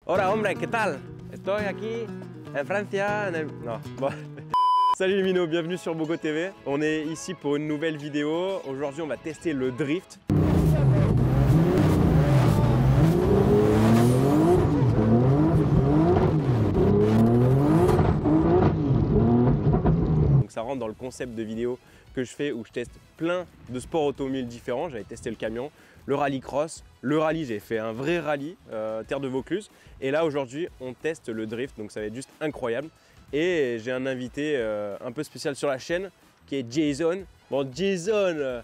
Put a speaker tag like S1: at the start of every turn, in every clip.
S1: Hola hombre, ¿qué tal? Estoy aquí en Francia. Non, bon. Salut les minots, bienvenue sur Bogo TV. On est ici pour une nouvelle vidéo. Aujourd'hui, on va tester le drift. Donc ça rentre dans le concept de vidéo que je fais où je teste plein de sports automobiles différents. J'avais testé le camion, le rallycross, le rallye, j'ai fait un vrai rallye, Terre de Vaucluse. Et là aujourd'hui, on teste le drift, donc ça va être juste incroyable. Et j'ai un invité un peu spécial sur la chaîne qui est Jason. Bon, Jason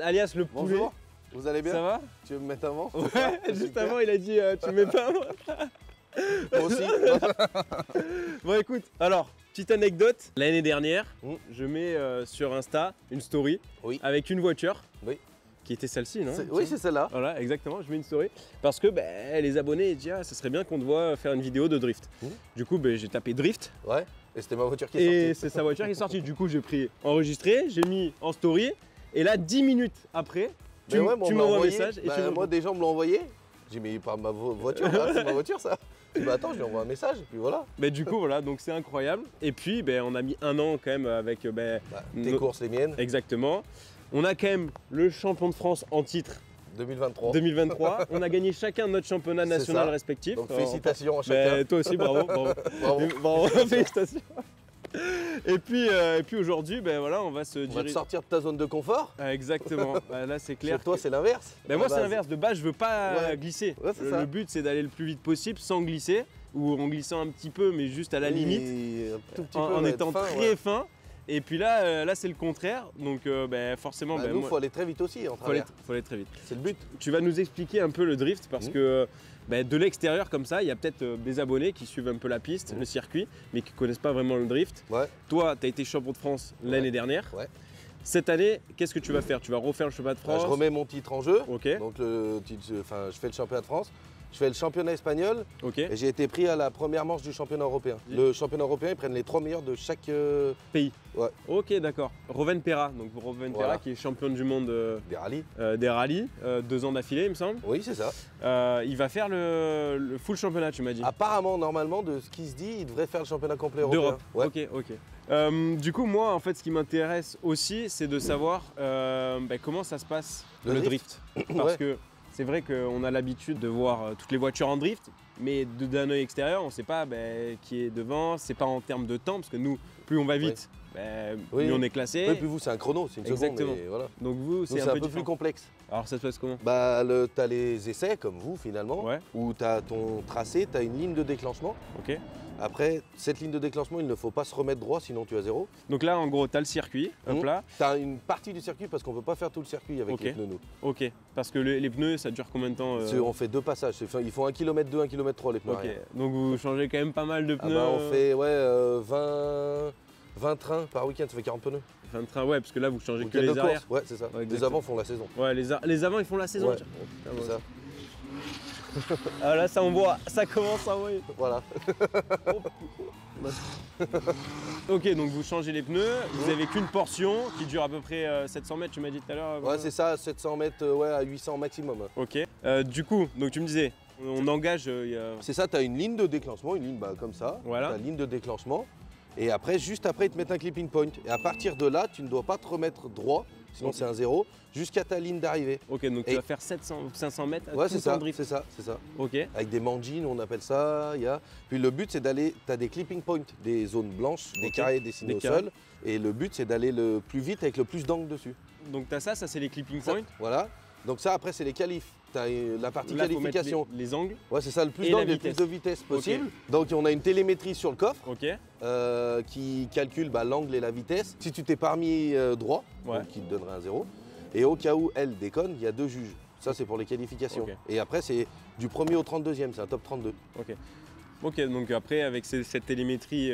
S1: alias le poulet.
S2: Bonjour, vous allez bien?
S1: Ça va?
S2: Tu veux me mettre avant?
S1: Ouais, juste avant il a dit tu me mets pas avant.
S2: Moi aussi.
S1: Bon écoute, alors, petite anecdote. L'année dernière, je mets sur Insta une story avec une voiture.
S2: Oui.
S1: Qui était celle-ci, non?
S2: Oui, c'est celle-là.
S1: Voilà, exactement, je mets une story. Parce que les abonnés ils disent ah, ça serait bien qu'on te voit faire une vidéo de drift. Du coup, j'ai tapé drift.
S2: Ouais, et c'était ma voiture qui est sortie.
S1: Et c'est sa voiture qui est sortie. Du coup, j'ai pris enregistré, j'ai mis en story. Et là, 10 minutes après, tu m'envoies un message. Et
S2: moi, des gens me l'ont envoyé. J'ai mis par ma voiture, là, c'est ma voiture ça. Bah attends, je lui envoie un message et puis voilà.
S1: Mais du coup, voilà, donc c'est incroyable. Et puis, on a mis un an quand même avec
S2: tes courses, les miennes.
S1: Exactement. On a quand même le champion de France en titre 2023. On a gagné chacun notre championnat national respectif.
S2: Donc félicitations à chacun.
S1: Toi aussi, bravo. Bravo, félicitations. Et puis aujourd'hui, voilà, on va se diriger.
S2: On va te sortir de ta zone de confort.
S1: Exactement. Là, c'est clair.
S2: Toi, c'est l'inverse.
S1: Moi, c'est l'inverse. De base, je veux pas glisser.
S2: Ouais,
S1: le but, c'est d'aller le plus vite possible sans glisser ou en glissant un petit peu, mais juste à la limite, en étant très fin. Et puis là, c'est le contraire. Donc, forcément,
S2: nous, faut aller très vite aussi.
S1: Faut aller très vite.
S2: C'est le but.
S1: Tu vas nous expliquer un peu le drift parce que de l'extérieur comme ça, il y a peut-être des abonnés qui suivent un peu la piste, le circuit, mais qui ne connaissent pas vraiment le drift. Ouais. Toi, tu as été champion de France l'année dernière. Ouais. Cette année, qu'est-ce que tu vas faire? Tu vas refaire le championnat de France?
S2: Je remets mon titre en jeu.
S1: Ok.
S2: Donc, je fais le championnat de France. Je fais le championnat espagnol et j'ai été pris à la première manche du championnat européen. Le championnat européen, ils prennent les 3 meilleurs de chaque
S1: pays.
S2: Ouais.
S1: Ok, d'accord. Rovanperä, donc Rovanperä qui est championne du monde des rallyes, 2 ans d'affilée, il me semble.
S2: Oui, c'est ça.
S1: Il va faire le full championnat, tu m'as dit.
S2: Apparemment, normalement, de ce qui se dit, il devrait faire le championnat complet européen.
S1: Ouais. Ok. Du coup, moi, en fait, ce qui m'intéresse aussi, c'est de savoir comment ça se passe le drift. Parce que c'est vrai qu'on a l'habitude de voir toutes les voitures en drift, mais d'un œil extérieur, on ne sait pas qui est devant, c'est pas en termes de temps, parce que nous, plus on va vite, plus on est classé.
S2: Oui, puis vous, c'est un chrono, c'est une
S1: Exactement.
S2: seconde. Voilà.
S1: Donc vous, c'est un peu
S2: plus complexe.
S1: Alors ça se passe comment?
S2: Tu as les essais, comme vous finalement, où tu as ton tracé, tu as une ligne de déclenchement.
S1: Ok.
S2: Après, cette ligne de déclenchement, il ne faut pas se remettre droit, sinon tu as 0.
S1: Donc là, en gros, tu as le circuit, hop là.
S2: Tu as une partie du circuit parce qu'on ne peut pas faire tout le circuit avec les pneus, nous.
S1: Ok, parce que les pneus, ça dure combien de temps
S2: On fait 2 passages, ils font 1 km 2, 1 km 3 les pneus arrière.
S1: Donc vous changez quand même pas mal de pneus.
S2: On fait 20 trains par week-end, ça fait 40 pneus.
S1: 20 trains, parce que là, vous changez que les arrières.
S2: Ouais, c'est ça. Les avant font la saison.
S1: Ouais, les avant, ils font la saison.
S2: Ouais, c'est ça.
S1: Ah là, ça envoie, ça commence à envoyer.
S2: Voilà.
S1: Ok, donc vous changez les pneus, vous avez qu'une portion qui dure à peu près 700 mètres, tu m'as dit tout à l'heure.
S2: Ouais, c'est ça, 700 mètres à 800 maximum.
S1: Ok. Du coup, donc tu me disais, on engage.
S2: C'est ça, tu as une ligne de déclenchement, une ligne comme ça.
S1: Voilà.
S2: Tu as une ligne de déclenchement. Et après, juste après, ils te mettent un clipping point. Et à partir de là, tu ne dois pas te remettre droit, sinon c'est un 0, jusqu'à ta ligne d'arrivée.
S1: Ok, donc tu vas faire 500 mètres à
S2: c'est ça, c'est ça.
S1: Ok.
S2: Avec des mangines, on appelle ça. Puis le but, c'est d'aller, tu as des clipping points, des zones blanches, des carrés dessinés au sol. Et le but, c'est d'aller le plus vite avec le plus d'angle dessus.
S1: Donc tu as ça c'est les clipping points.
S2: Voilà. Donc ça, après, c'est les qualifs. Tu as la partie qualification.
S1: Les angles.
S2: Ouais, c'est ça, le plus d'angles et le plus de vitesse possible. Donc on a une télémétrie sur le coffre qui calcule l'angle et la vitesse. Si tu t'es parmi droit, donc qui te donnerait un 0. Et au cas où elle déconne, il y a 2 juges. Ça, c'est pour les qualifications. Et après, c'est du 1er au 32e, c'est un top 32.
S1: Ok, donc après, avec cette télémétrie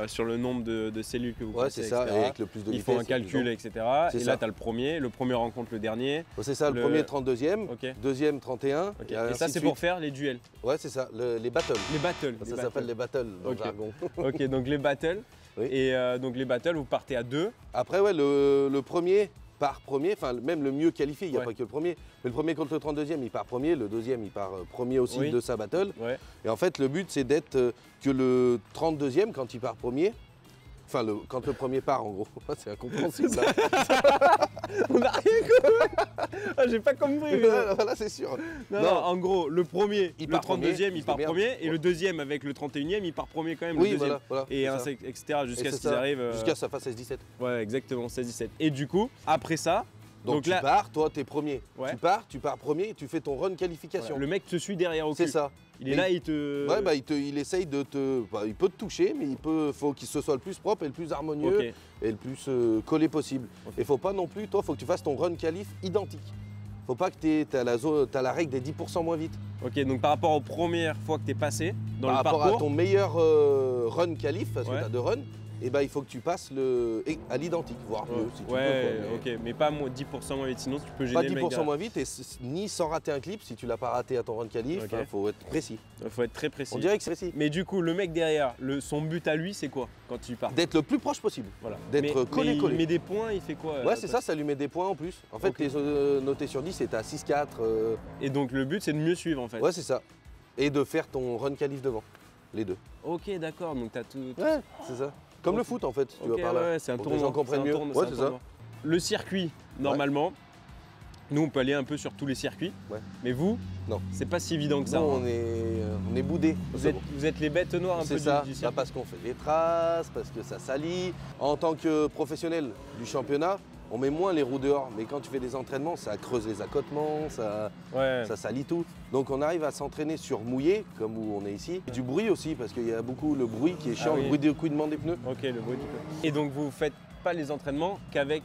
S1: sur le nombre de cellules que vous passez,
S2: c'est ça, et avec le plus de vitesse.
S1: Ils font un calcul, etc. Et là, tu as le premier rencontre le dernier.
S2: C'est ça, le premier 32e, deuxième 31.
S1: Et ça, c'est pour faire les duels.
S2: Ouais, c'est ça, les battles.
S1: Les battles.
S2: Ça s'appelle les battles dans le jargon.
S1: Ok, donc les battles. Et donc les battles, vous partez à 2.
S2: Après, le premier part premier, enfin même le mieux qualifié, il n'y a pas que le premier. Mais le premier contre le 32e, il part premier, le deuxième, il part premier aussi de sa battle. Et en fait, le but, c'est d'être que le 32e, quand il part premier, enfin, quand le premier part, en gros, c'est incompréhensible.
S1: On n'a rien compris. Ah, j'ai pas compris.
S2: Voilà, c'est sûr.
S1: Non, en gros, le premier, le 32e, il part premier, et le deuxième, avec le 31e, il part premier quand même.
S2: Oui,
S1: le deuxième.
S2: voilà.
S1: Et etc. jusqu'à ce qu'ils arrivent.
S2: Jusqu'à sa face 16-17.
S1: Ouais, exactement, 16-17. Et du coup, après ça.
S2: Donc tu pars, toi, t'es premier. Tu pars premier et tu fais ton run qualification.
S1: Voilà. Le mec te suit derrière au cul.
S2: C'est ça.
S1: Il est là, il te.
S2: Ouais, il essaye de te. Il peut te toucher, mais faut qu'il se soit le plus propre et le plus harmonieux et le plus collé possible. Et faut pas non plus, toi, faut que tu fasses ton run qualif identique. Faut pas que t'as la règle des 10% moins vite.
S1: Ok, donc par rapport aux premières fois que t'es passé dans le parcours.
S2: Par rapport à ton meilleur run qualif, parce que t'as 2 runs. Et il faut que tu passes à l'identique, voire mieux si tu peux.
S1: Ok, mais pas 10% moins vite, sinon tu peux gêner
S2: le mec. Pas 10% moins vite, et ni sans rater un clip, si tu l'as pas raté à ton run qualif, il faut être précis.
S1: Il faut être très précis.
S2: On dirait que c'est précis.
S1: Mais du coup, le mec derrière, son but à lui, c'est quoi quand tu pars?
S2: D'être le plus proche possible, d'être collé.
S1: Il met des points, il fait quoi?
S2: Ouais, c'est ça lui met des points en plus. En fait, t'es noté sur 10 et t'es à 6-4.
S1: Et donc le but, c'est de mieux suivre en fait.
S2: Ouais, c'est ça. Et de faire ton run qualif devant, les deux.
S1: Ok, d'accord, donc t'as tout.
S2: Ouais, c'est ça. Comme le foot en fait, tu vas par là.
S1: Ouais, c'est un tournoi.
S2: Les gens comprennent mieux. Ouais, c'est ça.
S1: Le circuit, normalement, nous on peut aller un peu sur tous les circuits. Mais vous, non, c'est pas si évident que ça.
S2: Non, on est boudés.
S1: Vous êtes les bêtes noires un peu du circuit.
S2: C'est parce qu'on fait des traces, parce que ça salit. En tant que professionnel du championnat, on met moins les roues dehors, mais quand tu fais des entraînements, ça creuse les accotements, ça salit tout. Donc on arrive à s'entraîner sur mouillé, comme où on est ici. Du bruit aussi, parce qu'il y a beaucoup le bruit qui est chiant, le bruit des couinements des pneus.
S1: Ok, le bruit du pneu. Et donc vous faites pas les entraînements qu'avec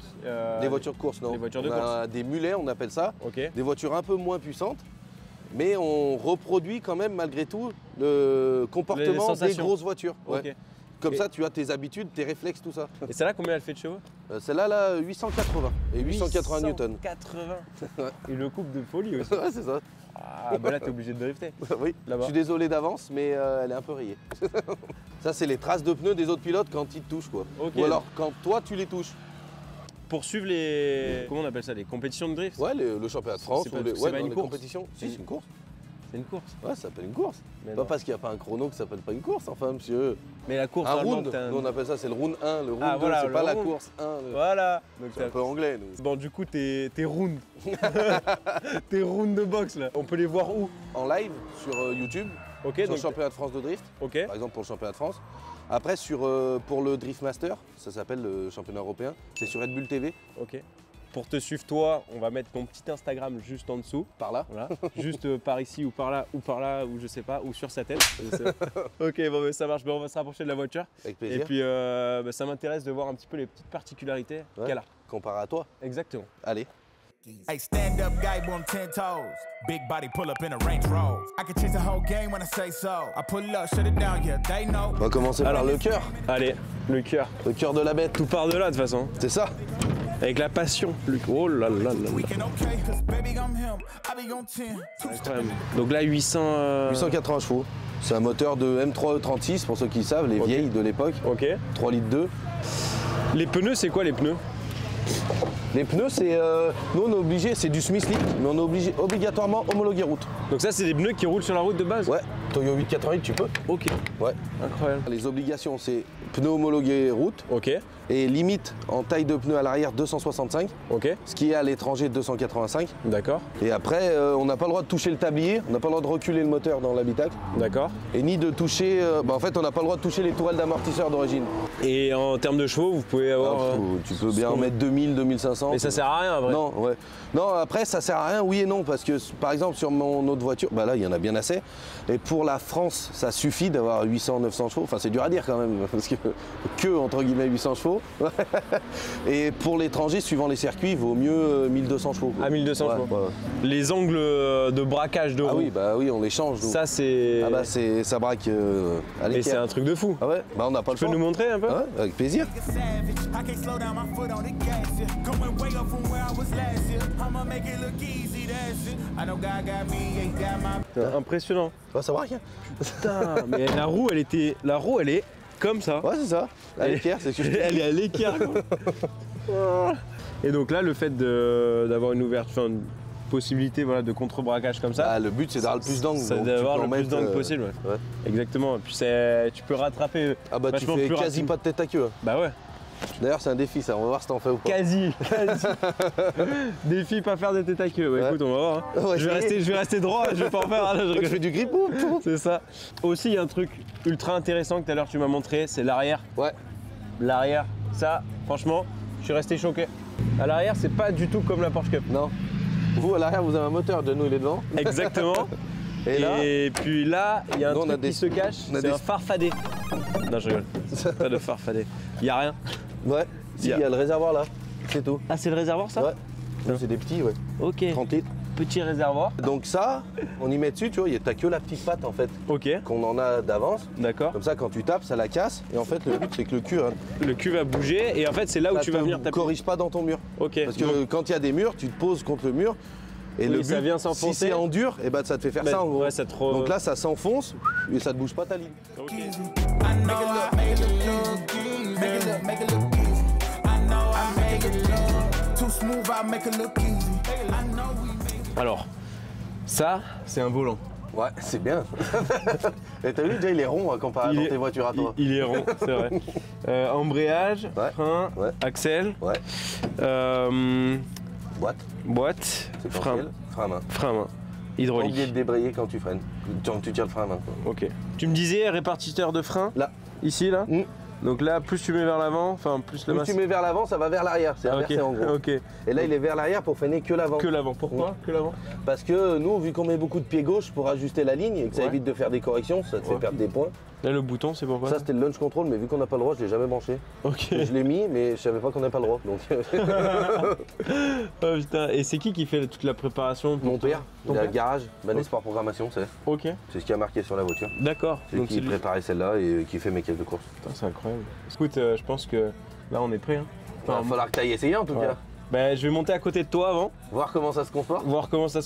S2: des voitures de course, non.
S1: Des voitures de course.
S2: Des mulets, on appelle ça. Des voitures un peu moins puissantes. Mais on reproduit quand même malgré tout le comportement des grosses voitures. Comme ça, tu as tes habitudes, tes réflexes, tout ça.
S1: Et celle-là, combien elle fait de chevaux?
S2: Celle-là, 880 et 880 newtons.
S1: 880. Et le couple de folie aussi.
S2: Ouais, c'est ça.
S1: Ah bah là, t'es obligé de drifter.
S2: Oui, je suis désolé d'avance, mais elle est un peu rayée. Ça, c'est les traces de pneus des autres pilotes quand ils te touchent, quoi. Ou alors quand toi, tu les touches.
S1: Pour suivre les... Comment on appelle ça? Les compétitions de drift?
S2: Ouais, le championnat de France.
S1: C'est pas une course.
S2: Compétitions. Si, c'est une course.
S1: C'est une course.
S2: Ouais, ça s'appelle une course. Mais pas parce qu'il n'y a pas un chrono que ça s'appelle pas une course, enfin, monsieur.
S1: Mais la course,
S2: un round, nous on appelle ça, c'est le round 1, le round 2, c'est pas la course 1.
S1: Voilà.
S2: C'est un peu anglais, nous.
S1: Bon, du coup, t'es round. T'es round de boxe, là. On peut les voir où?
S2: En live, sur YouTube, sur le championnat de France de drift, par exemple pour le championnat de France. Après, pour le Drift Master, ça s'appelle le championnat européen, c'est sur Red Bull TV.
S1: Ok. Pour te suivre toi, on va mettre ton petit Instagram juste en dessous.
S2: Par là.
S1: Voilà. Juste par ici ou par là, ou je sais pas, ou sur sa tête. Ok, bon, mais ça marche. Ben, on va se rapprocher de la voiture.
S2: Avec plaisir.
S1: Et puis, ça m'intéresse de voir un petit peu les petites particularités qu'elle a.
S2: Comparé à toi.
S1: Exactement.
S2: Allez.
S3: Hey, stand up guy on 10 toes. Big body pull up in a Range Rover. I can change the whole game when I say so. I pull up, shut it down, yeah, they know.
S2: On va commencer par le cœur.
S1: Allez, le cœur.
S2: Le cœur de la bête.
S1: Tout part de là de toute façon.
S2: C'est ça.
S1: Avec la passion. Oh là là là. Incroyable. Donc là,
S2: 880 chevaux. C'est un moteur de M3E36 pour ceux qui savent, les vieilles de l'époque. 3 litres 2.
S1: Les pneus, c'est quoi les pneus?
S2: Les pneus, c'est nous on est obligé, c'est du Smith League, mais on est obligé obligatoirement homologué route.
S1: Donc ça, c'est des pneus qui roulent sur la route de base?
S2: Ouais, Toyo 888, tu peux.
S1: Ok.
S2: Ouais.
S1: Incroyable.
S2: Les obligations, c'est pneus homologués route.
S1: Ok.
S2: Et limite en taille de pneu à l'arrière 265.
S1: Ok.
S2: Ce qui est à l'étranger 285.
S1: D'accord.
S2: Et après, on n'a pas le droit de toucher le tablier, on n'a pas le droit de reculer le moteur dans l'habitacle.
S1: D'accord.
S2: Et ni de toucher, en fait, on n'a pas le droit de toucher les tourelles d'amortisseur d'origine.
S1: Et en termes de chevaux, vous pouvez avoir.
S2: Tu peux bien en mettre 2000, 2500.
S1: Mais ça sert à rien, après.
S2: Non, ouais. Non, après, ça sert à rien, oui et non, parce que par exemple, sur mon autre voiture, bah là, il y en a bien assez. Et pour la France, ça suffit d'avoir 800, 900 chevaux. Enfin, c'est dur à dire quand même, parce que entre guillemets 800 chevaux. Et pour l'étranger, suivant les circuits, il vaut mieux 1200 chevaux.
S1: Ah, 1200 chevaux. Ouais. Les angles de braquage de roue.
S2: Ah oui, bah oui, on les change.
S1: Ça, c'est.
S2: Ah bah, ça braque à l'équerre.
S1: Et c'est un truc de fou.
S2: Ah ouais, bah on n'a pas le choix.
S1: Tu peux nous montrer un peu?
S2: Ouais, avec plaisir.
S1: Impressionnant.
S2: Ouais, ça braque.
S1: Putain, mais la roue, elle est comme ça.
S2: Ouais, c'est ça. À l'équerre, c'est ce que je dis.
S1: Elle est à l'équerre. Et donc là, le fait d'avoir une ouverture, une possibilité voilà, de contre-braquage comme ça.
S2: Ah, le but c'est d'avoir le plus d'angle.
S1: C'est d'avoir le plus d'angle possible. Ouais. Exactement. Et puis tu peux rattraper.
S2: Ah bah tu fais quasi pas de tête à queue. Hein.
S1: Bah ouais.
S2: D'ailleurs c'est un défi ça, on va voir si t'en fais ou pas.
S1: Quasi. Défi pas faire de tête à queue. Ouais, écoute, on va voir. Hein. Ouais, je vais rester droit, je vais pas en faire. Là,
S2: je fais du grip.
S1: C'est ça. Aussi il y a un truc ultra intéressant que tout à l'heure tu m'as montré, c'est l'arrière.
S2: Ouais.
S1: L'arrière, ça, franchement, je suis resté choqué. À l'arrière, c'est pas du tout comme la Porsche Cup.
S2: Non. Vous, à l'arrière, vous avez un moteur, John, il est devant.
S1: Exactement. Et puis là, il y a un truc qui se cache, c'est un farfadet. Non, je rigole. Pas de farfadet. Il n'y a rien.
S2: Ouais, si, il y a le réservoir là, c'est tout.
S1: Ah, c'est le réservoir ça?
S2: Ouais. C'est des petits, ouais.
S1: Ok.
S2: 30 litres.
S1: Petit réservoir.
S2: Donc ça, on y met dessus, tu vois, t'as que la petite patte en fait.
S1: Ok.
S2: Qu'on en a d'avance.
S1: D'accord.
S2: Comme ça, quand tu tapes, ça la casse. Et en fait, le but, c'est que le cul. Hein,
S1: le cul va bouger et en fait, c'est là où tu vas venir taper.
S2: Corrige pas dans ton mur.
S1: Ok.
S2: Parce que quand il y a des murs, tu te poses contre le mur. Et le but,
S1: ça vient s'enfoncer.
S2: Si c'est en dur, et bah, ça te fait faire ça en gros.
S1: Ouais, ça te
S2: Donc là, ça s'enfonce et ça te bouge pas ta ligne.
S1: Ok. Alors, ça, c'est un volant.
S2: Ouais, c'est bien. Et t'as vu, déjà, il est rond comparé à tes voitures à toi.
S1: Il est rond, c'est vrai. Embrayage, frein, axel.
S2: Ouais.
S1: Boîte, frein à main. Hydraulique.
S2: Pas oublier de débrayer quand tu freines, quand tu tiens le frein à main.
S1: Ok. Tu me disais répartiteur de frein.
S2: Là.
S1: Ici, là. Donc là, plus tu mets vers l'avant, enfin plus la masse.
S2: Plus tu mets vers l'avant, ça va vers l'arrière. C'est inversé en gros.
S1: Ok.
S2: Et là, il est vers l'arrière pour freiner que l'avant.
S1: Que l'avant. Pourquoi que l'avant?
S2: Parce que nous, vu qu'on met beaucoup de pied gauche pour ajuster la ligne et que ça évite de faire des corrections, ça te fait perdre des points.
S1: Là, le bouton, c'est pourquoi?
S2: Ça, c'était le launch control, mais vu qu'on n'a pas le droit, je l'ai jamais branché.
S1: Ok.
S2: Je l'ai mis, mais je savais pas qu'on n'a pas le droit. Donc...
S1: Oh putain, et c'est qui fait toute la préparation pour
S2: Mon père, il a le garage, Sport Programmation, c'est.
S1: Ok.
S2: C'est ce qui a marqué sur la voiture.
S1: D'accord.
S2: C'est qui préparait celle-là et qui fait mes quelques courses.
S1: Putain, c'est incroyable. Écoute, je pense que là, on est prêt. Hein.
S2: Enfin, il va falloir que tu ailles essayer en tout cas.
S1: Ben, je vais monter à côté de toi avant.
S2: Voir comment ça se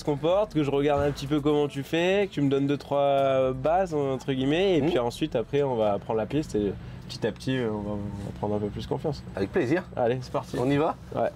S2: comporte.
S1: Que je regarde un petit peu comment tu fais, que tu me donnes 2-3 bases, entre guillemets. Et puis ensuite, après, on va prendre la piste et petit à petit, on va prendre un peu plus confiance.
S2: Avec plaisir.
S1: Allez, c'est parti.
S2: On y va?
S1: Ouais.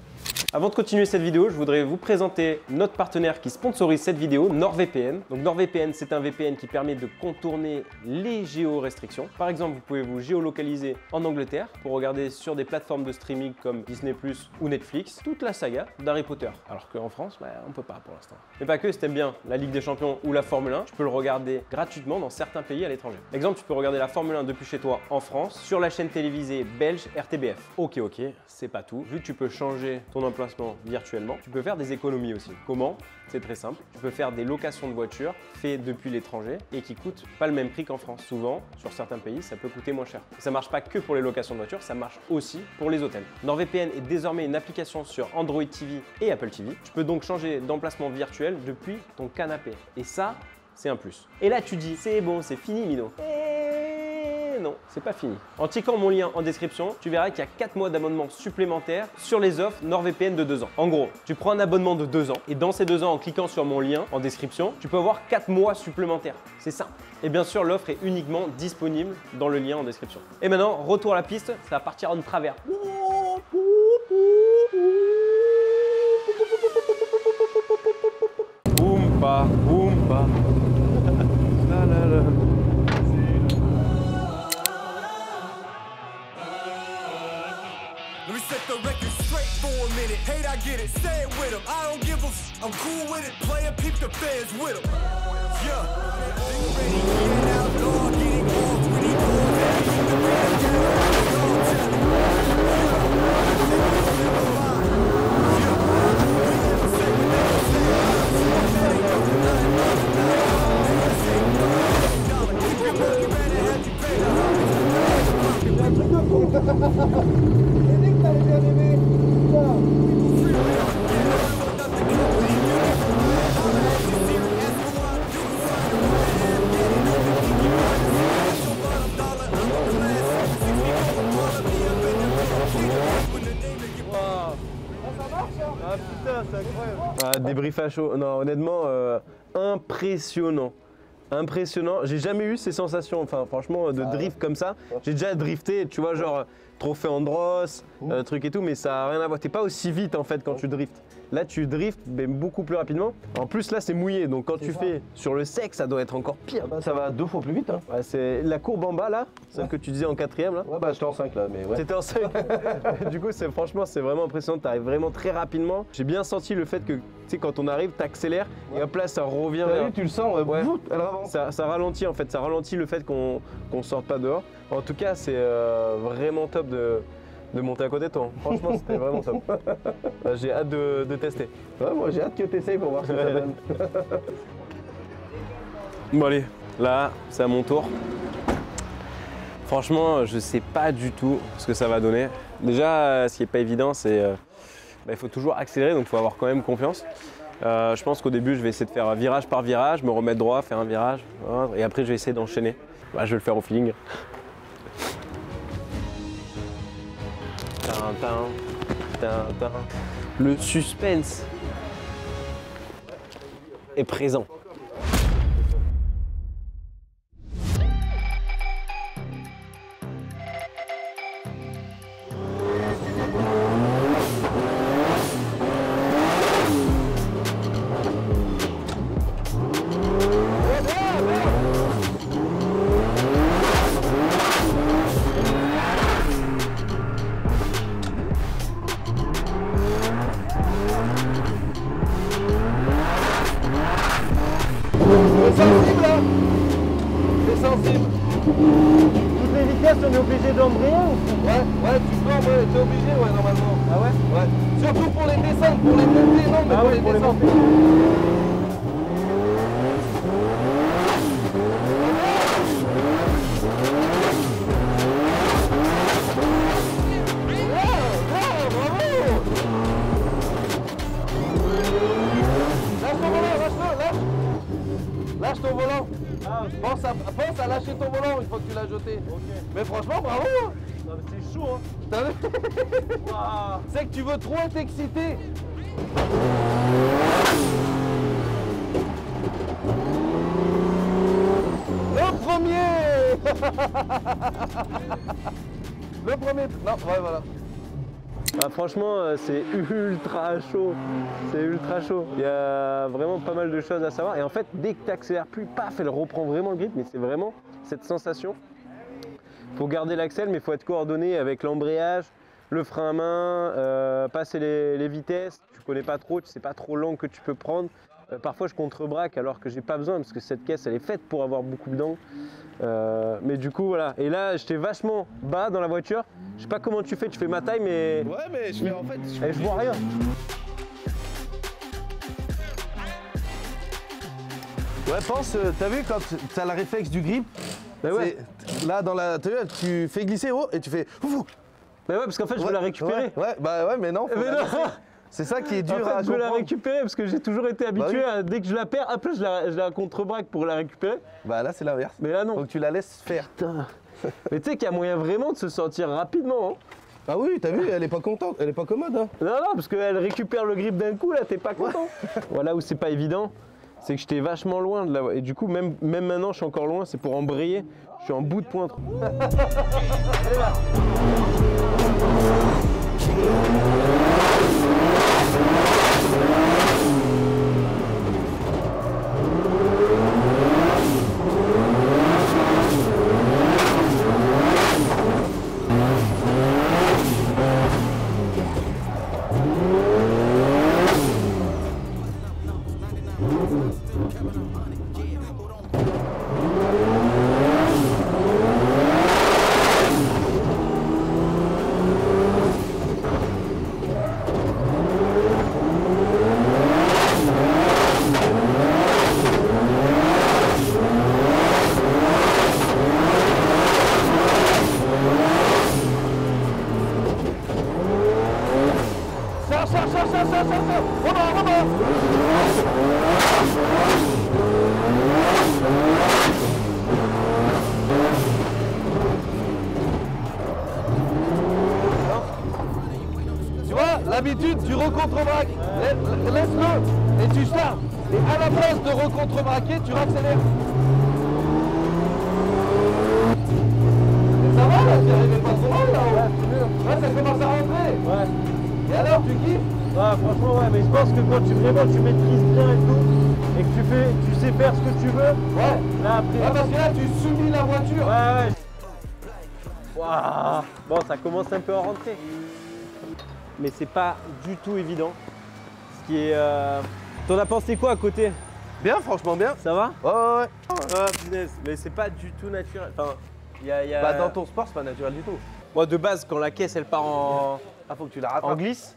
S1: Avant de continuer cette vidéo, je voudrais vous présenter notre partenaire qui sponsorise cette vidéo, NordVPN. Donc NordVPN, c'est un VPN qui permet de contourner les géorestrictions. Par exemple, vous pouvez vous géolocaliser en Angleterre pour regarder sur des plateformes de streaming comme Disney+ ou Netflix toute la saga d'Harry Potter. Alors qu'en France, on peut pas pour l'instant. Mais pas que, si t'aimes bien la Ligue des Champions ou la Formule 1, tu peux le regarder gratuitement dans certains pays à l'étranger. Exemple, tu peux regarder la Formule 1 depuis chez toi en France sur la chaîne télévisée belge RTBF. Ok, c'est pas tout. Vu que tu peux changer ton emplacement virtuellement, tu peux faire des économies aussi. Comment? C'est très simple. Tu peux faire des locations de voitures faites depuis l'étranger et qui coûtent pas le même prix qu'en France. Souvent, sur certains pays, ça peut coûter moins cher. Ça marche pas que pour les locations de voitures, ça marche aussi pour les hôtels. NordVPN est désormais une application sur Android TV et Apple TV. Tu peux donc changer d'emplacement virtuel depuis ton canapé. Et ça, c'est un plus. Et là, tu dis, c'est bon, c'est fini, Mino. Non, c'est pas fini. En tiquant mon lien en description, tu verras qu'il y a 4 mois d'abonnement supplémentaires sur les offres NordVPN de 2 ans. En gros, tu prends un abonnement de 2 ans et dans ces 2 ans, en cliquant sur mon lien en description, tu peux avoir 4 mois supplémentaires. C'est simple. Et bien sûr, l'offre est uniquement disponible dans le lien en description. Et maintenant, retour à la piste, ça va partir en travers. Boomba, boomba. La la la.
S3: Let me set the record straight for a minute. Hate, I get it, say it with them. I don't give a I'm cool with it. Player, peep the fans with them. Yeah. You ready? Get out, dog, getting off. We need more
S1: Débrief à chaud. Non, honnêtement, impressionnant. impressionnant. J'ai jamais eu ces sensations, enfin franchement, de drift comme ça. J'ai déjà drifté, tu vois, genre trophée Andros, truc et tout, mais ça n'a rien à voir. T'es pas aussi vite en fait quand tu driftes. Là, tu driftes mais beaucoup plus rapidement. En plus, là, c'est mouillé, donc quand tu fais sur le sec, ça doit être encore pire.
S2: Ça va 2 fois plus vite. Hein.
S1: Ouais, c'est la courbe en bas là, celle que tu disais en 4ème là.
S2: Ouais, bah j'étais en 5 là, mais ouais.
S1: T'étais en 5. Du coup, franchement, c'est vraiment impressionnant. T'arrives vraiment très rapidement. J'ai bien senti le fait que, tu sais, quand on arrive, t'accélères et hop là, ça revient vers.
S2: Tu le sens, ouais. Elle avance.
S1: Ça ralentit en fait, ça ralentit le fait qu'on sorte pas dehors. En tout cas, c'est vraiment top de monter à côté de toi. Franchement, c'était vraiment top. J'ai hâte de tester.
S2: Ouais, moi j'ai hâte que tu essayes pour voir ce que ça donne.
S1: Bon allez, là, c'est à mon tour. Franchement, je sais pas du tout ce que ça va donner. Déjà, ce qui est pas évident, c'est il faut toujours accélérer, donc il faut avoir quand même confiance. Je pense qu'au début, je vais essayer de faire virage par virage, me remettre droit, faire un virage, et après, je vais essayer d'enchaîner. Je vais le faire au feeling. Le suspense est présent.
S2: C'est sensible là. C'est sensible.
S1: Toutes les vitesses, on est obligé d'embrayer ou
S2: Ouais, tu peux, t'es obligé, ouais, normalement. Ah ouais? Ouais. Surtout pour les descentes, pour les montées, non, mais pour les descentes. Lâche ton volant. Pense à lâcher ton volant une fois que tu l'as jeté. Okay. Mais franchement, bravo.
S1: Non, mais c'est chaud, hein.
S2: T'as vu? Wow. C'est que tu veux trop être excité. Le premier. Le premier. Non, ouais, voilà.
S1: Franchement, c'est ultra chaud. C'est ultra chaud. Il y a vraiment pas mal de choses à savoir. Et en fait, dès que tu accélères plus, paf, elle reprend vraiment le grip. Mais c'est vraiment cette sensation. Il faut garder l'axel, mais il faut être coordonné avec l'embrayage, le frein à main, passer les vitesses. Tu connais pas trop, tu sais pas trop l'angle que tu peux prendre. Parfois, je contre-braque alors que j'ai pas besoin parce que cette caisse, elle est faite pour avoir beaucoup d'angle. Mais du coup, voilà. Et là, j'étais vachement bas dans la voiture. Je sais pas comment tu fais ma taille, mais.
S2: Ouais, mais je fais en fait.
S1: Je vois rien.
S2: Ouais, pense, t'as vu quand t'as la réflexe du grip,
S1: ouais.
S2: Là, dans la. Tu fais glisser haut et tu fais.
S1: Mais ouais, parce qu'en fait, je veux la récupérer.
S2: Ouais, mais non.
S1: Mais non.
S2: C'est ça qui est dur
S1: en fait,
S2: à comprendre.
S1: Je veux la récupérer parce que j'ai toujours été habitué à, dès que je la perds, après je la contre-braque pour la récupérer.
S2: Bah là, c'est l'inverse.
S1: Mais là, non.
S2: Donc tu la laisses faire.
S1: Putain. Mais tu sais qu'il y a moyen vraiment de se sortir rapidement. Hein.
S2: Ah oui, t'as vu, elle est pas contente, elle est pas commode. Hein.
S1: Non, parce qu'elle récupère le grip d'un coup, là, t'es pas content. Voilà où c'est pas évident, c'est que j'étais vachement loin de la. Et du coup, même maintenant, je suis encore loin, c'est pour embrayer. Je suis en bout de pointe. Allez là. Tu vois, l'habitude, tu recontre-braques. Laisse-le et tu startes. Et à la place de recontre-braquer, tu raccélères. que quand vraiment tu maîtrises bien et tout, et que tu sais faire ce que tu veux,
S2: ouais.
S1: Là après.
S2: Ouais, parce que là tu soumis la voiture.
S1: Ouais. Waouh. Bon, ça commence un peu à rentrer. Mais c'est pas du tout évident. Ce qui est. T'en as pensé quoi à côté?
S2: Bien, franchement bien.
S1: Ça va?
S2: Ouais.
S1: Ah punaise, mais c'est pas du tout naturel. Enfin, y a...
S2: Bah dans ton sport c'est pas naturel du tout.
S1: Moi de base quand la caisse elle part en.
S2: Ah faut que tu la rattrapes.
S1: En glisse.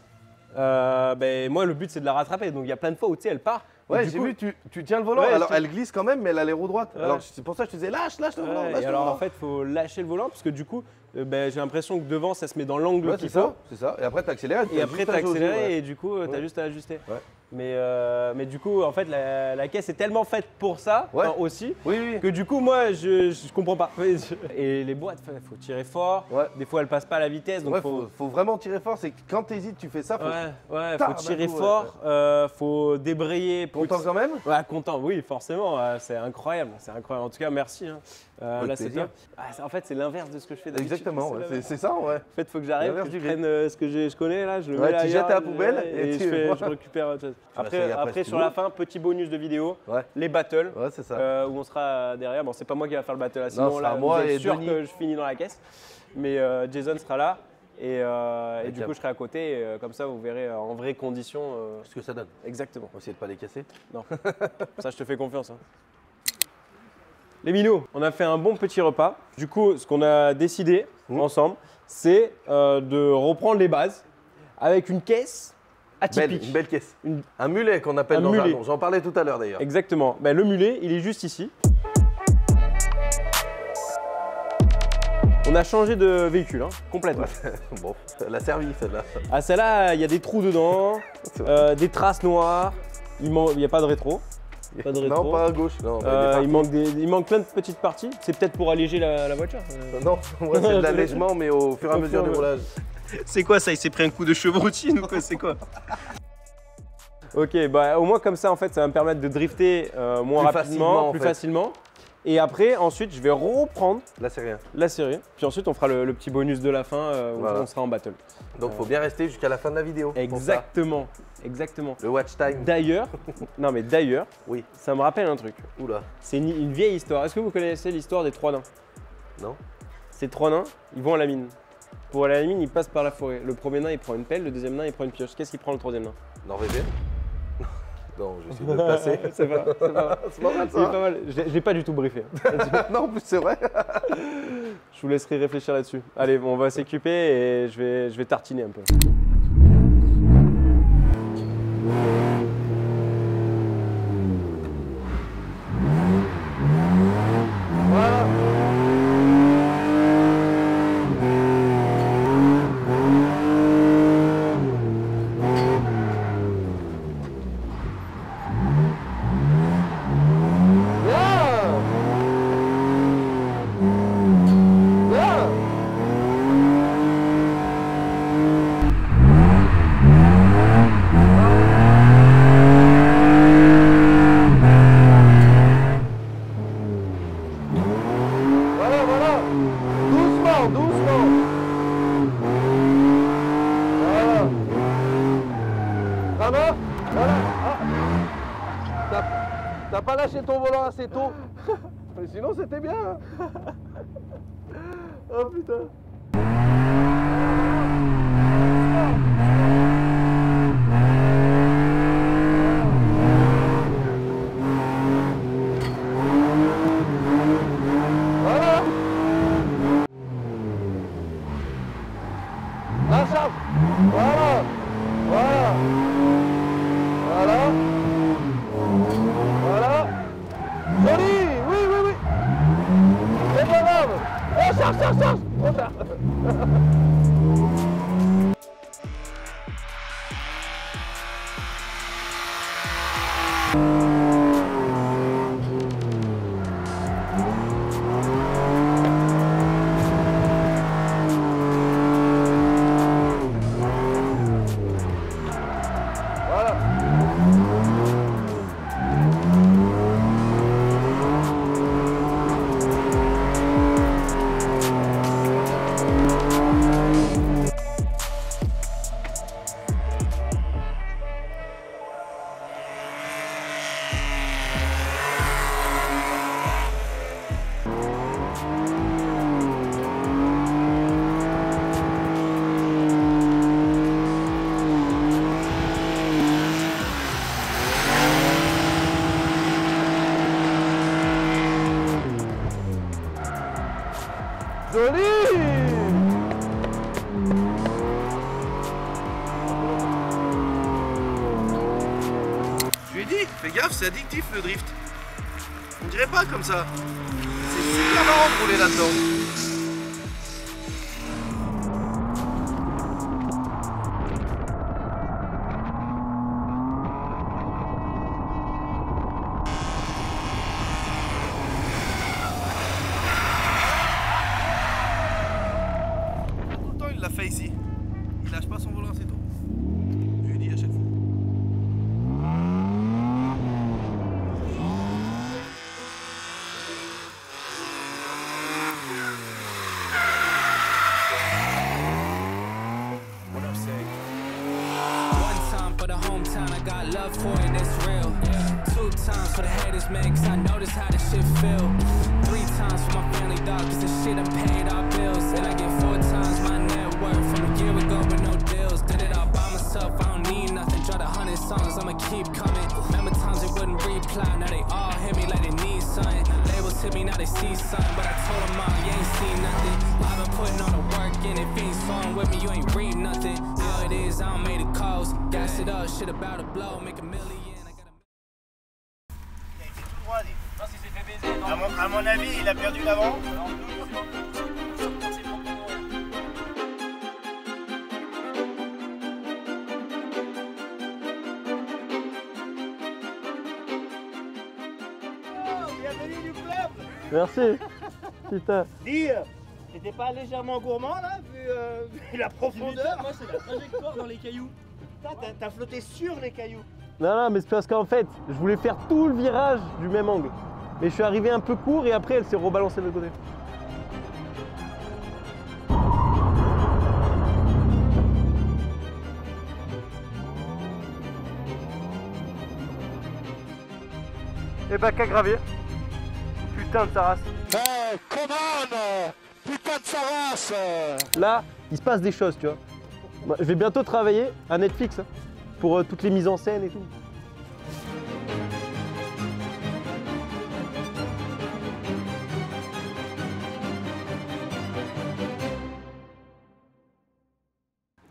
S1: Ben, moi le but c'est de la rattraper. Donc il y a plein de fois où tu sais elle part.
S2: Ouais, j'ai vu, tu tiens le volant.
S1: Ouais,
S2: alors elle glisse quand même, mais elle a les roues droites.
S1: Ouais.
S2: Alors c'est pour ça que je te disais lâche le volant. Lâche
S1: et
S2: le
S1: alors
S2: volant.
S1: en fait faut lâcher le volant parce que du coup ben, j'ai l'impression que devant ça se met dans l'angle
S2: Ouais,
S1: qu'il
S2: c'est
S1: faut.
S2: ça, c'est ça. Et après t'accélères.
S1: Et après t'as accéléré et du coup t'as
S2: Ouais.
S1: juste à ajuster.
S2: Ouais.
S1: Mais du coup en fait la caisse est tellement faite pour ça
S2: Ouais.
S1: aussi
S2: Oui.
S1: que du coup moi je comprends pas. Et les boîtes faut tirer fort.
S2: Ouais.
S1: Des fois elles passent pas à la vitesse donc
S2: Ouais, faut vraiment tirer fort. C'est que quand t'hésites, tu fais ça. Faut...
S1: Ouais,
S2: Tard,
S1: faut tirer
S2: d'un coup,
S1: fort, faut débrayer.
S2: Content quand même.
S1: Ouais, content, oui, forcément, c'est incroyable, c'est incroyable. En tout cas, merci. Hein. Là, c'est
S2: plaisir.
S1: top. En fait, c'est l'inverse de ce que je fais d'habitude.
S2: Exactement, ouais,
S1: l'inverse.
S2: c'est ça, ouais.
S1: En fait, il faut que j'arrive,
S2: L'inverse
S1: que je
S2: du
S1: prenne ce que je connais là, je le
S2: Ouais,
S1: mets
S2: tu
S1: ailleurs,
S2: jettes à la poubelle
S1: et
S2: et
S1: je récupère autre chose. Après, sur la fin, petit bonus de vidéo,
S2: Ouais.
S1: les battles,
S2: Ouais, c'est ça.
S1: où on sera derrière. Bon, c'est pas moi qui va faire le battle là,
S2: Non,
S1: sinon
S2: ce
S1: là,
S2: sera moi
S1: vous êtes
S2: et
S1: sûr
S2: Denis.
S1: que je finis dans la caisse. Mais Jason sera là. Et du
S2: Cap.
S1: coup, je serai à côté. Et, comme ça, vous verrez en vraies conditions.
S2: Ce que ça donne.
S1: Exactement.
S2: On va essayer de pas les casser.
S1: Non, ça je te fais confiance. Hein. Les minots, on a fait un bon petit repas. Du coup, ce qu'on a décidé ensemble, c'est de reprendre les bases avec une caisse atypique.
S2: Une belle caisse. Un mulet qu'on appelle
S1: Un
S2: dans le
S1: mulet.
S2: jargon. J'en parlais tout à l'heure d'ailleurs.
S1: Exactement. Ben, le mulet, il est juste ici. On a changé de véhicule, hein, complètement.
S2: Bon, elle a servi celle-là.
S1: Ah, celle-là, il y a des trous dedans, des traces noires. Il n'y a pas de rétro. Pas de rétro.
S2: Non, pas à gauche. Non,
S1: il manque plein de petites parties. C'est peut-être pour alléger la voiture.
S2: Non, ouais, c'est de l'allègement, mais au fur et à mesure du roulage.
S1: C'est quoi ça? Il s'est pris un coup de chevrotine ou quoi? C'est quoi? Ok, bah au moins comme ça en fait, ça va me permettre de drifter moins
S2: Plus
S1: rapidement, plus facilement. Et après, ensuite, je vais reprendre
S2: Là, c'est rien.
S1: la série. Puis ensuite, on fera le petit bonus de la fin où
S2: Voilà.
S1: on sera en battle.
S2: Donc, faut bien rester jusqu'à la fin de la vidéo. pour ça.
S1: Exactement, exactement.
S2: Le watch time.
S1: D'ailleurs,
S2: Oui.
S1: ça me rappelle un truc.
S2: Oula.
S1: C'est une vieille histoire. Est-ce que vous connaissez l'histoire des 3 nains?
S2: Non.
S1: Ces 3 nains, ils vont à la mine. Pour aller à la mine, ils passent par la forêt. Le premier nain, il prend une pelle. Le deuxième nain, il prend une pioche. Qu'est-ce qu'il prend le troisième nain?
S2: Norvégien. Non, j'essaie de le placer.
S1: C'est pas mal.
S2: C'est pas mal
S1: C'est
S2: ça.
S1: pas mal. Je l'ai pas du tout briefé.
S2: Non, en plus, c'est vrai.
S1: Je vous laisserai réfléchir là-dessus. Allez, bon, on va s'équiper et je vais tartiner un peu.
S2: Voilà. Doucement. Voilà. Voilà. Ah. T'as pas lâché ton volant assez tôt. Mais sinon, c'était bien. Hein. Oh putain. Voilà. La chape. Voilà. Joli. Oui. C'est pas grave. Oh, charge. Trop tard. Joli. Je lui ai dit, fais gaffe, c'est addictif le drift. On dirait pas comme ça. C'est super marrant de rouler là-dedans. Il l'a fait ici. Il lâche pas son volant, c'est tout. Je lui dis à chaque fois.
S4: One time for the hometown, I got love for it, it's real. Two times for the haters, man, cause I notice how this shit feel. Three times for my family, dog, cause the shit I paid our bills. And I get 4 times my net worth from a year ago with no deals. Did it all by myself, I don't need nothing. Dropped 100 songs, I'ma keep coming. Remember times they wouldn't reply, now they all hit me like they need something. Labels hit me, now they see something. But I told them all, you ain't seen nothing. I've been putting all the work in. If you ain't song with me, you ain't read nothing. How it is, I don't make the calls. Gas it up, shit about to blow, make a million.
S5: À mon avis, il a perdu l'avant. Bienvenue du club.
S2: Merci. Putain.
S5: Dis, t'étais pas légèrement gourmand là, vu la profondeur?
S6: Moi, c'est la trajectoire dans les cailloux.
S5: T'as flotté sur les cailloux.
S2: Non, mais c'est parce qu'en fait, je voulais faire tout le virage du même angle. Mais je suis arrivé un peu court et après, elle s'est rebalancée de l'autre côté. Et bah, qu'à gravir. Putain de sa race.
S5: Hey, come on! Putain de sa race!
S2: Là, il se passe des choses, tu vois. Moi, je vais bientôt travailler à Netflix hein, pour toutes les mises en scène et tout.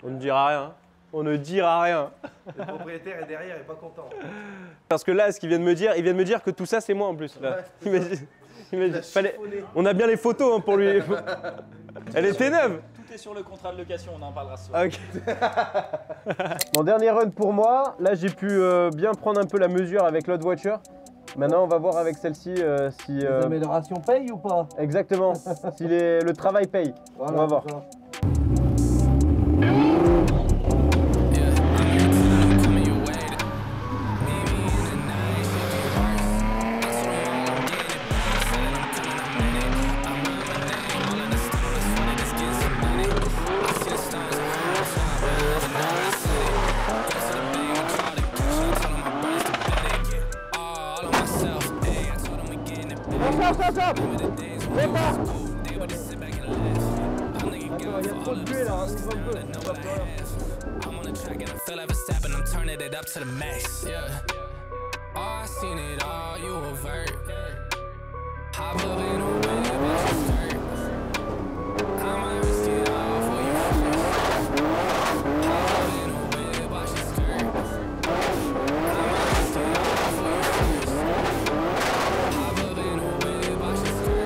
S2: On ne dira rien. On ne dira rien.
S7: Le propriétaire est derrière, il est pas content.
S2: Parce que là, ce qu'il vient de me dire, il vient de me dire que tout ça, c'est moi en plus. Là. On a bien les photos hein, pour lui. Elle était neuve.
S6: Tout est sur le contrat de location, on en parlera ce soir.
S2: Okay. Mon dernier run pour moi. Là, j'ai pu bien prendre un peu la mesure avec l'autre voiture. Maintenant, on va voir avec celle-ci si...
S7: Les améliorations payent ou pas?
S2: Exactement. Si le travail paye.
S7: Voilà,
S2: on va voir.
S7: Ça.
S4: To the max, yeah. Oh, I seen it all, you avert. Hop up in a way about your skirt. I might risk it all for you first. Hop up in a way about your skirt. I might risk it all for you first. Hop up in a way about your skirt.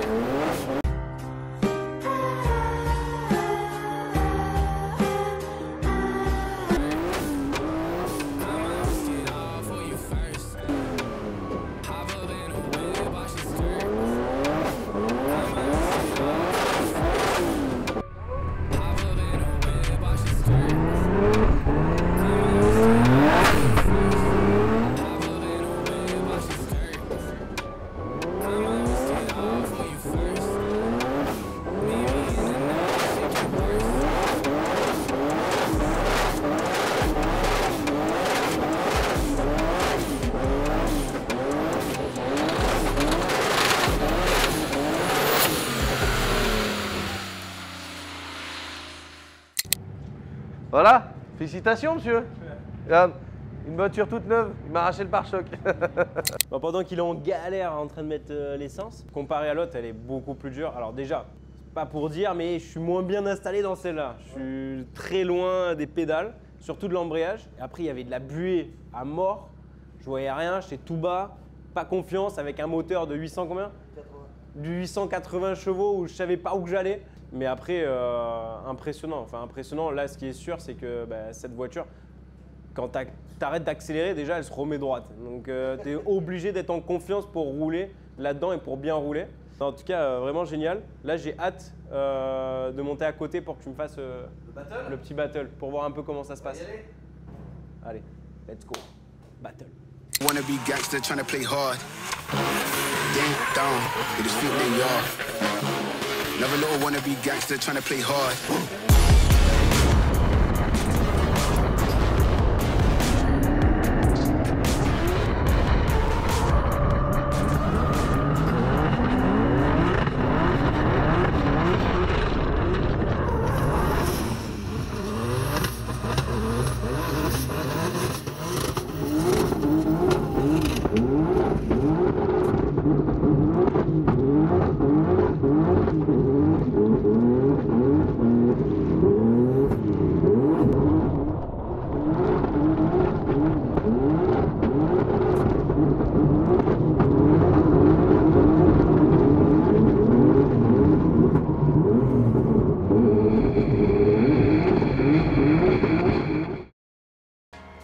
S2: Voilà, félicitations monsieur. Regarde, une voiture toute neuve, il m'a arraché le pare-choc. Pendant qu'il est en galère en train de mettre l'essence, comparé à l'autre, elle est beaucoup plus dure. Alors déjà,
S1: pas pour dire, mais je suis moins bien installé dans celle-là. Je suis très loin des pédales, surtout de l'embrayage. Et après, il y avait de la buée à mort. Je voyais rien, j'étais tout bas, pas confiance avec un moteur de 800 combien 80. Du 880 chevaux où je savais pas où j'allais. Mais après, impressionnant. Enfin, impressionnant. Là, ce qui est sûr, c'est que cette voiture, quand tu arrêtes d'accélérer, déjà, elle se remet droite. Donc, tu es obligé d'être en confiance pour rouler là-dedans et pour bien rouler. En tout cas, vraiment génial. Là, j'ai hâte de monter à côté pour que tu me fasses le petit battle, pour voir un peu comment ça se passe. Allez, let's go. Battle.
S8: Wanna be gangster trying to play hard. Ding dong, it is feet they yard. Another little wanna be gangster trying to play hard.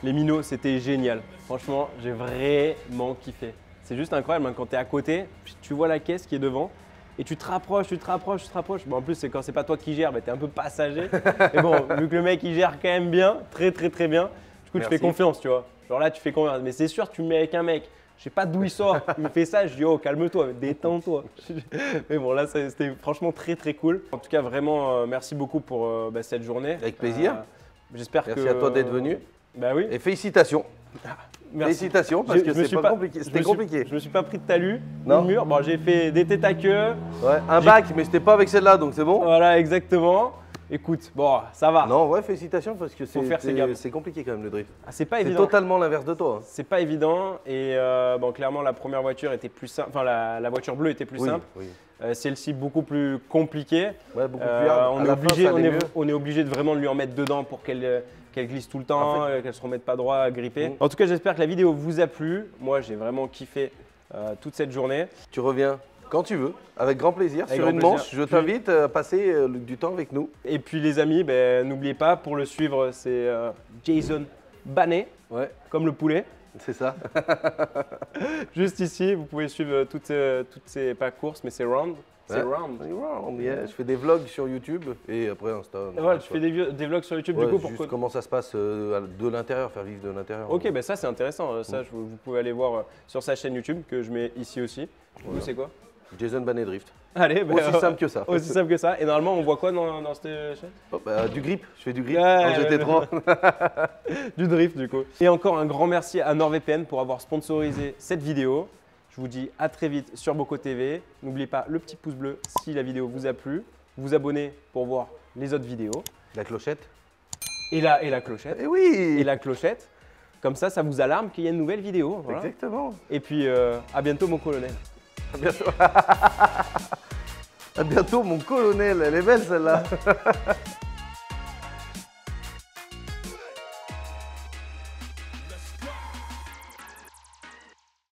S1: Les minots, c'était génial. Franchement, j'ai vraiment kiffé. C'est juste incroyable hein, quand tu es à côté, puis tu vois la caisse qui est devant et tu te rapproches, tu te rapproches, tu te rapproches. Bon, en plus, c'est quand c'est pas toi qui gères, tu es un peu passager. Mais bon, vu que le mec il gère quand même bien, très bien, du coup, tu fais confiance, tu vois. Genre là, tu fais confiance. Mais c'est sûr, tu me mets avec un mec, je sais pas d'où il sort, il me fait ça, je dis oh, calme-toi, détends-toi. Mais bon, là, c'était franchement très cool. En tout cas, vraiment, merci beaucoup pour cette journée.
S2: Avec plaisir.
S1: J'espère que.
S2: Merci à toi d'être venu.
S1: Bah oui.
S2: Et félicitations.
S1: Merci.
S2: Félicitations parce que c'est pas compliqué. C'était compliqué.
S1: Je me suis pas pris de talus, ni de mur. Bon, j'ai fait des têtes à queue.
S2: Ouais, un bac, mais c'était pas avec celle-là, donc c'est bon.
S1: Voilà, exactement. Écoute, bon, ça va.
S2: Non, ouais, félicitations parce que
S1: c'est
S2: compliqué quand même le drift.
S1: Ah, c'est pas évident.
S2: C'est totalement l'inverse de toi.
S1: C'est pas évident et bon, clairement la première voiture était plus simple. Enfin, la voiture bleue était plus simple.
S2: Oui.
S1: Celle-ci beaucoup plus compliquée.
S2: Ouais, beaucoup plus hard.
S1: On est obligé de vraiment lui en mettre dedans pour qu'elle glisse tout le temps, qu'elle se remette pas droit, grippée. En tout cas, j'espère que la vidéo vous a plu. Moi, j'ai vraiment kiffé toute cette journée.
S2: Tu reviens quand tu veux, avec grand plaisir. Sur une manche, je t'invite à passer du temps avec nous.
S1: Et puis les amis, n'oubliez pas, pour le suivre, c'est Jason Banet, comme le poulet.
S2: C'est ça.
S1: Juste ici, vous pouvez suivre toutes ces pas courses, mais c'est round. C'est round.
S2: Yeah. Je fais des vlogs sur YouTube et après Insta.
S1: Voilà, tu fais des vlogs sur YouTube du coup
S2: juste comment ça se passe de l'intérieur, faire vivre de l'intérieur.
S1: Ok, ça c'est intéressant. Ça, vous pouvez aller voir sur sa chaîne YouTube que je mets ici aussi. Vous, c'est quoi?
S2: Jason Banet Drift.
S1: Allez,
S2: aussi simple que ça.
S1: Aussi simple que ça. Et normalement, on voit quoi dans cette chaîne?
S2: Du grip. Je fais du grip en GT3.
S1: Du drift du coup. Et encore un grand merci à NordVPN pour avoir sponsorisé cette vidéo. Je vous dis à très vite sur Boko TV. N'oubliez pas le petit pouce bleu si la vidéo vous a plu. Vous abonnez pour voir les autres vidéos.
S2: La clochette.
S1: Et la clochette.
S2: Et oui.
S1: Et la clochette. Comme ça vous alarme qu'il y a une nouvelle vidéo. Voilà.
S2: Exactement.
S1: Et puis à bientôt mon colonel.
S2: À bientôt. À bientôt mon colonel. Elle est belle celle-là.